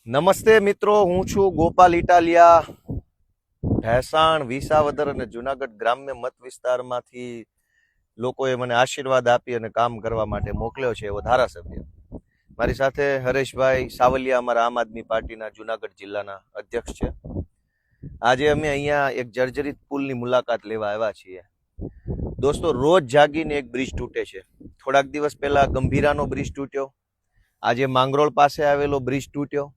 નમસ્તે મિત્રો, હું છું ગોપાલ ઇટાલિયા. ભેસાણ, વિસાવદર અને જુનાગઢ ગ્રામ્ય મત વિસ્તારમાંથી લોકોએ મને આશીર્વાદ આપી અને કામ કરવા માટે મોકલ્યો છે એવો ધારાસભ્ય. મારી સાથે હરેશભાઈ સાવલિયા, અમારા આમ આદમી પાર્ટીના જુનાગઢ જિલ્લાના અધ્યક્ષ છે. આજે અમે અહીંયા એક જર્જરિત પુલની મુલાકાત લેવા આવ્યા છીએ. દોસ્તો, રોજ જાગીને એક બ્રિજ તૂટે છે. થોડાક દિવસ પહેલા ગંભીરાનો બ્રિજ તૂટ્યો, આજે માંગરોળ પાસે આવેલો બ્રિજ તૂટ્યો.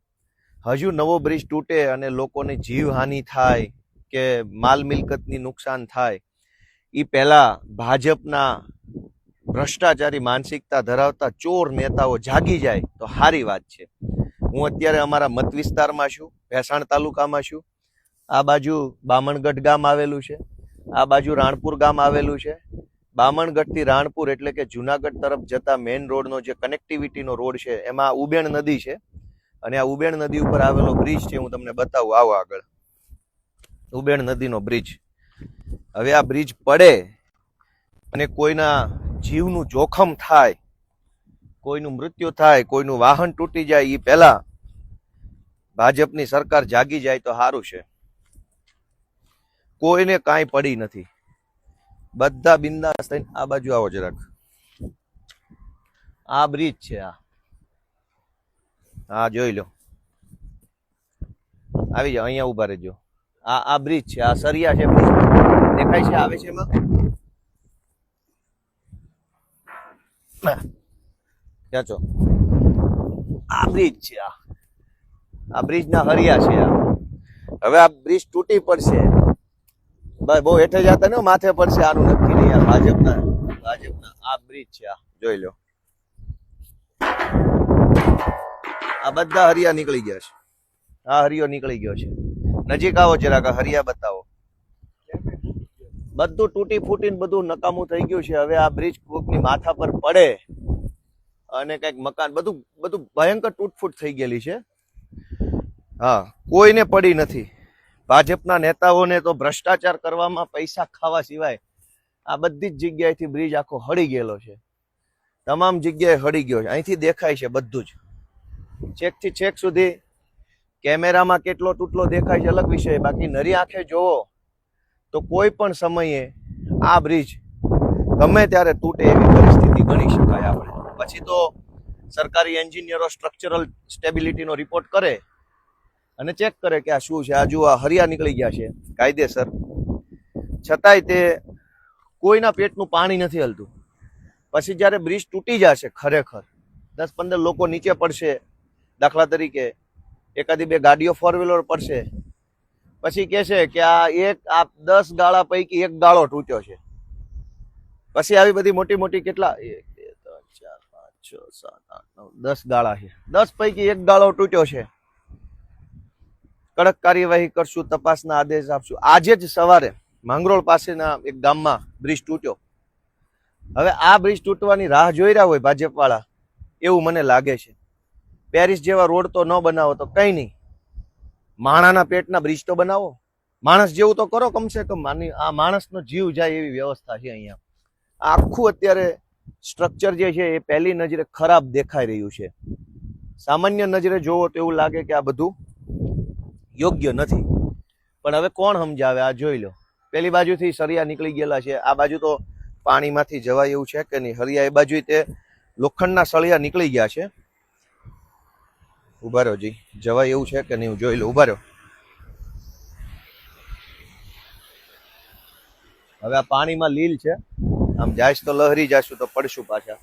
હજુ નવો બ્રિજ તૂટે અને લોકોને જીવહાનિ થાય કે માલ મિલકતની નુકસાન થાય એ પહેલા ભાજપના ભ્રષ્ટાચારી માનસિકતા ધરાવતા ચોર નેતાઓ જાગી જાય તો સારી વાત છે. હું અત્યારે અમારા મત વિસ્તારમાં છું, ભેસાણ તાલુકામાં છું. આ બાજુ બામણગઢ ગામ આવેલું છે, આ બાજુ રાણપુર ગામ આવેલું છે. બામણગઢથી રાણપુર એટલે કે જુનાગઢ તરફ જતા મેઇન રોડનો જે કનેક્ટિવિટીનો રોડ છે એમાં ઉબેણ નદી છે અને આ ઉબેણ નદી ઉપર આવેલો બ્રિજ છે. હું તમને બતાવું, આવો આગળ. ઉબેણ નદીનો બ્રિજ. હવે આ બ્રિજ પડે અને કોઈના જીવનું જોખમ થાય, કોઈનું મૃત્યુ થાય, કોઈનું વાહન તૂટી જાય એ પહેલા ભાજપની સરકાર જાગી જાય તો સારું છે. કોઈને કાંઈ પડી નથી, બધા બિંદાસ થઈને આ બાજુ આવો જરાક. આ બ્રિજ છે, આ જોઈ લો. આવી જાઓ, અહીંયા ઉભા રહેજો. આ બ્રિજ છે, આ સરિયા છે, બ્રિજ દેખાય છે, આવે છે એમાં. ક્યાં છો? આ બ્રિજ છે, આ બ્રિજ ના હરિયા છે. હવે આ બ્રિજ તૂટી પડશે, બસ બહુ હેઠે જતા ને માથે પડશે, આનું નક્કી નહીં. ભાજપના આ બ્રિજ છે, આ જોઈ લો. આ બધા હરિયા નીકળી ગયા છે, આ હરિયો નીકળી ગયો છે. નજીક આવો જરાક, હરિયા બતાવો. બધું તૂટી ફૂટીને બધું નકામું થઈ ગયું છે. હવે આ બ્રિજ કોકની માથા પર પડે અને કઈક મકાન, બધું ભયંકર તૂટફૂટ થઈ ગયેલી છે. હા, કોઈને પડી નથી. ભાજપના નેતાઓને તો ભ્રષ્ટાચાર કરવામાં, પૈસા ખાવા સિવાય આ બધી જ જગ્યાએથી બ્રિજ આખો હળી ગયેલો છે. તમામ જગ્યાએ હળી ગયો છે. અહીંથી દેખાય છે બધું જ, છેક થી છેક સુધી. કેમેરામાં કેટલો તૂટલો દેખાય છે અલગ વિષય, બાકી નરી આંખે જોવો તો કોઈ પણ સમયે આ બ્રિજ ગમે ત્યારે તૂટે એવી પરિસ્થિતિ ગણી શકાય આપણે. પછી તો સરકારી એન્જિનિયરો સ્ટ્રક્ચરલ સ્ટેબિલિટીનો રિપોર્ટ કરે અને ચેક કરે કે આ શું છે. આ જુઓ, આ હરિયા નીકળી ગયા છે કાયદેસર, છતાંય તે કોઈના પેટનું પાણી નથી હલતું. પછી જ્યારે બ્રિજ તૂટી જશે, ખરેખર 10-15 લોકો નીચે પડશે, દાખલા તરીકે એકાદી બે ગાડીઓ ફોર વ્હીલર પડશે, પછી કે છે કે આ 10 ગાળા પૈકી એક ગાળો તૂટ્યો છે. પછી આવી બધી મોટી મોટી કેટલા 1 2 3 4 5 6 7 8 9 10 ગાળા છે. 10 પૈકી એક ગાળો તૂટ્યો છે. કડક કાર્યવાહી કરશું, તપાસના આદેશ આપશું. આજે જ સવારે માંગરોળ પાસેના એક ગામમાં બ્રિજ તૂટ્યો. હવે આ બ્રિજ તૂટવાની રાહ જોઈ રહ્યા હોય ભાજપ વાળા એવું મને લાગે છે. પેરિસ જેવા રોડ તો ન બનાવો તો કઈ નહીં, માણાના પેટના બ્રિજ તો બનાવો. માણસ જેવું તો કરો કમસે કમ. આ માણસનો જીવ જાય એવી વ્યવસ્થા છે અહીંયા. આખું અત્યારે સ્ટ્રક્ચર જે છે એ પહેલી નજરે ખરાબ દેખાઈ રહ્યું છે. સામાન્ય નજરે જોવો તો એવું લાગે કે આ બધું યોગ્ય નથી, પણ હવે કોણ સમજાવે? આ જોઈ લો, પેલી બાજુથી સરિયા નીકળી ગયેલા છે, આ બાજુ તો પાણીમાંથી જવાય એવું છે કે નહીં. હરિયા એ બાજુ તે લોખંડના સળિયા નીકળી ગયા છે. ઉભા રહ્યો જી, જવાય એવું છે કે નહીં હું જોઈ લો. ઉભા રહ્યો. હવે આ પાણીમાં લીલ છે, આમ જાય તો લહેરી જશું તો પડશું પાછા.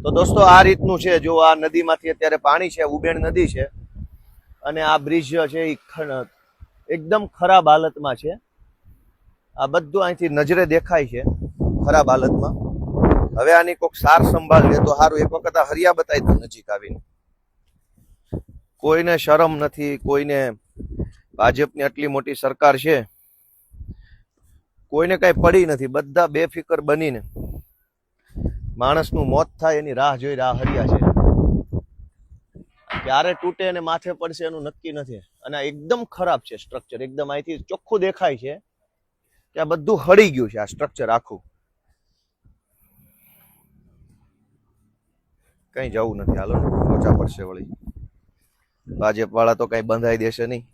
તો દોસ્તો, આ રીતનું છે. જો આ નદીમાંથી અત્યારે પાણી છે, ઉબેણ નદી છે, અને આ બ્રિજ છે એ એકદમ ખરાબ હાલતમાં છે. આ બધું અહીંથી નજરે દેખાય છે ખરાબ હાલતમાં. હવે આની કોઈક સાર સંભાળ લે તો સારું. એક વખત આ હરિયા બતાવી દઉં નજીક આવીને. કોઈને શરમ નથી, કોઈને. ભાજપની આટલી મોટી સરકાર છે, કોઈને કઈ પડી નથી. બધા બેફિકર બનીને માણસનું મોત થાય એની રાહ જોઈ રહ્યા. હરિયા છે, ક્યારે તૂટે અને માથે પડશે એનું નક્કી નથી. અને એકદમ ખરાબ છે સ્ટ્રક્ચર. એકદમ અહીંથી ચોખ્ખું દેખાય છે કે આ બધું હળી ગયું છે, આ સ્ટ્રક્ચર આખું. કઈ જવું નથી, હાલો લોચા પડશે વળી. ભાજપ વાળા તો કઈ બંધાઈ દેશે નહીં.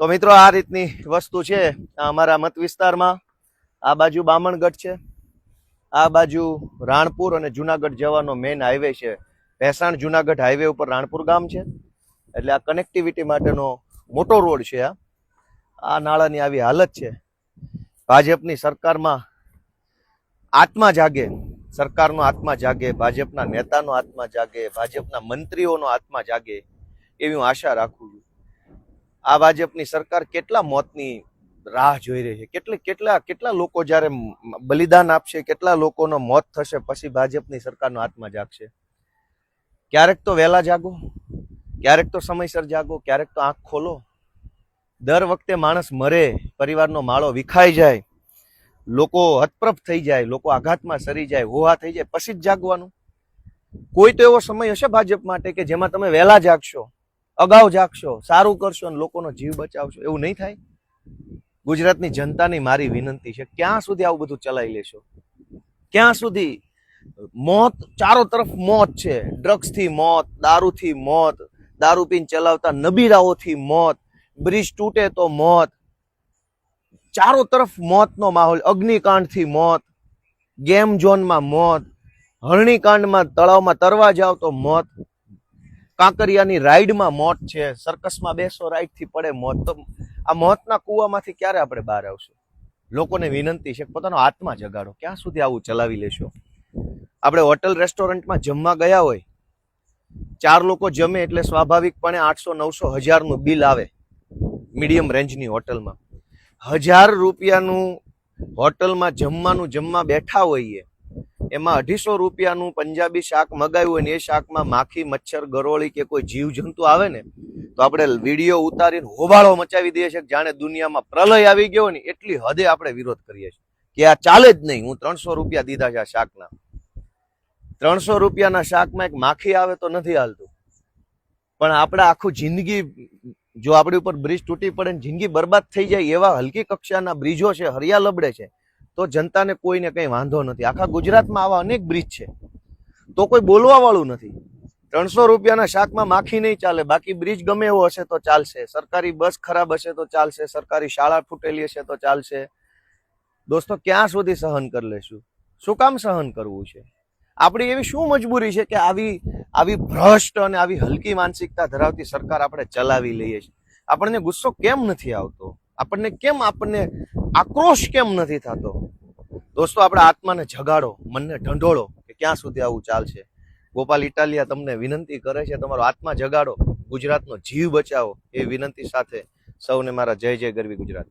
તો મિત્રો આ રીતની વસ્તુ છે. આ અમારા મત વિસ્તારમાં આ બાજુ બામણગઢ છે, આ બાજુ રાણપુર અને જુનાગઢ જવાનો મેઇન હાઈવે છે. ભેસાણ જુનાગઢ હાઈવે ઉપર રાણપુર ગામ છે, એટલે આ કનેક્ટિવિટી માટેનો મોટો રોડ છે. આ નાળાની આવી હાલત છે. ભાજપની સરકારમાં આત્મા જાગે, સરકારનો આત્મા જાગે, ભાજપના નેતાનો આત્મા જાગે, ભાજપના મંત્રીઓનો આત્મા જાગે એવી હું આશા રાખું છું. આ ભાજપની સરકાર કેટલા મોતની રાહ જોઈ રહી છે, કેટલા લોકો જ્યારે બલિદાન આપશે, કેટલા લોકોનો મોત થશે, પછી ભાજપની સરકારનો આત્મા જાગશે. ક્યારેક તો વહેલા જાગો, ક્યારેક તો સમયસર જાગો, ક્યારેક તો આંખ ખોલો. દર વખતે માણસ મરે, પરિવારનો માળો વિખાઈ જાય, લોકો હતપ્રભ થઈ જાય, લોકો આઘાતમાં સરી જાય, હોહા થઈ જાય, પછી જ જાગવાનું. કોઈ તો એવો સમય હશે ભાજપ માટે કે જેમાં તમે વહેલા જાગશો, અગાઉ જાગશો, સારું કરશો અને લોકોનો જીવ બચાવશો. એવું નહીં થાય. ગુજરાતની જનતાની મારી વિનંતી છે, ક્યાં સુધી આવું બધું ચલાવી લેશો? ક્યાં સુધી? મોત ચારો તરફ મોત છે. ડ્રગ્સથી મોત, દારૂથી મોત, દારૂ પીને ચલાવતા નબીરાઓથી મોત, બ્રિજ તૂટે તો મોત, ચારો તરફ મોતનો માહોલ. અગ્નિકાંડથી મોત, ગેમ ઝોનમાં મોત, હરણીકાંડમાં તળાવમાં તરવા જાવ તો મોત, કાંકરિયાની રાઈડમાં મોત છે, સર્કસમાં બેસો રાઈડથી પડે મોત. તો આ મોતના કૂવામાંથી ક્યારે આપણે બહાર આવશું? લોકોને વિનંતી છે, પોતાનો આત્મા જગાડો. ક્યાં સુધી આવું ચલાવી લેશો? આપણે હોટલ રેસ્ટોરન્ટમાં જમવા ગયા હોય, 4 લોકો જમે એટલે સ્વાભાવિકપણે 800-900 હજારનું બિલ આવે. મીડિયમ રેન્જની હોટલમાં 1000 રૂપિયાનું હોટલમાં જમવા બેઠા હોઈએ, એમાં 250 રૂપિયાનું પંજાબી શાક મગાવ્યું હોય ને એ શાકમાં માખી, મચ્છર, ગરોળી કે કોઈ જીવજંતુ આવે ને તો આપણે વિડીયો ઉતારીને હોબાળો મચાવી દઈએ છીએ, જાણે દુનિયામાં પ્રલય આવી ગયો ને એટલી હદે આપણે વિરોધ કરીએ છીએ કે આ ચાલે જ નહીં. હું 300 રૂપિયા દીધા છે આ શાકના. 300 રૂપિયાના શાકમાં એક માખી આવે તો નથી હાલતું, પણ આપણે આખું જિંદગી, જો આપણી ઉપર બ્રિજ તૂટી પડે ને જિંદગી બરબાદ થઈ જાય એવા હલકી કક્ષાના બ્રિજો છે, હરિયા લબડે છે, તો જનતાને કોઈને કંઈ વાંધો નથી. આખા ગુજરાતમાં આવા અનેક બ્રિજ છે, તો કોઈ બોલવા વાળું નથી. 300 રૂપિયાના શાકમાં માખી નહીં ચાલે, બાકી બ્રિજ ગમે એવો હશે તો ચાલશે, સરકારી બસ ખરાબ હશે તો ચાલશે, સરકારી શાળા ફૂટેલી હશે તો ચાલશે. દોસ્તો, ક્યાં સુધી સહન કરી લેશું? શું કામ સહન કરવું છે? આપણી એવી શું મજબૂરી છે કે આવી ભ્રષ્ટ અને આવી હલકી માનસિકતા ધરાવતી સરકાર આપણે ચલાવી લઈએ છીએ? આપણને ગુસ્સો કેમ નથી આવતો? આપણને આક્રોશ કેમ નથી થતો? દોસ્તો, આપણા આત્માને જગાડો, મનને ઢંઢોળો કે ક્યાં સુધી આવું ચાલશે. ગોપાલ ઇટાલિયા તમને વિનંતી કરે છે, તમારો આત્મા જગાડો, ગુજરાતનો જીવ બચાવો. એ વિનંતી સાથે સૌને મારા જય જય ગરવી ગુજરાત.